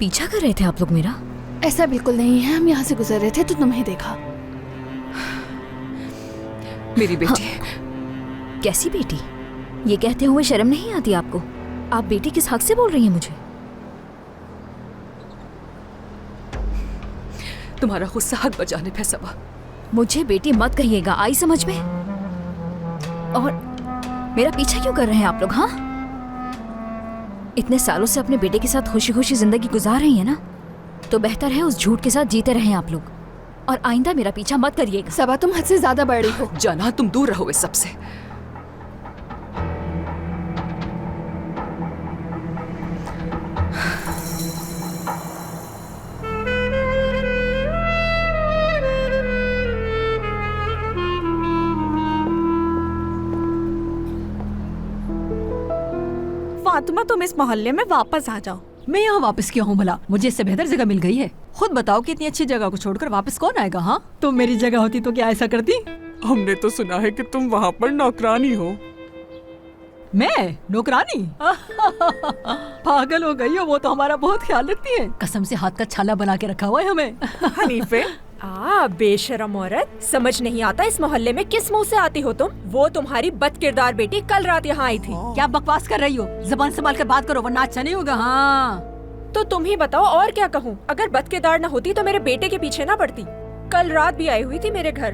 पीछा कर रहे थे आप लोग मेरा? ऐसा बिल्कुल नहीं है, हम यहाँ से गुजर रहे थे तो तुम्हें देखा। मेरी बेटी। कैसी बेटी? ये कहते हुए शर्म नहीं आती आपको? आप बेटी किस हक से बोल रही हैं मुझे? तुम्हारा गुस्सा हद बजाने पे सबा। मुझे बेटी मत कहिएगा, आई समझ में? और मेरा पीछा क्यों कर रहे हैं आप लोग? हाँ, इतने सालों से अपने बेटे के साथ खुशी खुशी जिंदगी गुजार रही है ना, तो बेहतर है उस झूठ के साथ जीते रहें आप लोग। और आइंदा मेरा पीछा मत करिएगा। सबा, तुम हद से ज्यादा बढ़ रही हो। जाना, तुम दूर रहो इस सबसे। फातिमा, तुम इस मोहल्ले में वापस आ जाओ। मैं यहाँ वापस क्यों हूँ भला? मुझे इससे बेहतर जगह मिल गई है। खुद बताओ कि इतनी अच्छी जगह को छोड़कर वापस कौन आएगा? हाँ, तुम मेरी जगह होती तो क्या ऐसा करती? हमने तो सुना है कि तुम वहाँ पर नौकरानी हो। मैं नौकरानी? पागल हो गई हो, वो तो हमारा बहुत ख्याल रखती है। कसम से हाथ का छाला बना के रखा हुआ है हमें। हनीफे, बेशरम औरत, समझ नहीं आता इस मोहल्ले में किस मुंह से आती हो तुम? वो तुम्हारी बदकिरदार बेटी कल रात यहाँ आई थी। क्या बकवास कर रही हो? जबान संभाल कर बात करो वरना अच्छा नहीं होगा। हाँ, तो तुम ही बताओ और क्या कहूँ? अगर बदकिरदार न होती तो मेरे बेटे के पीछे ना पड़ती। कल रात भी आई हुई थी मेरे घर,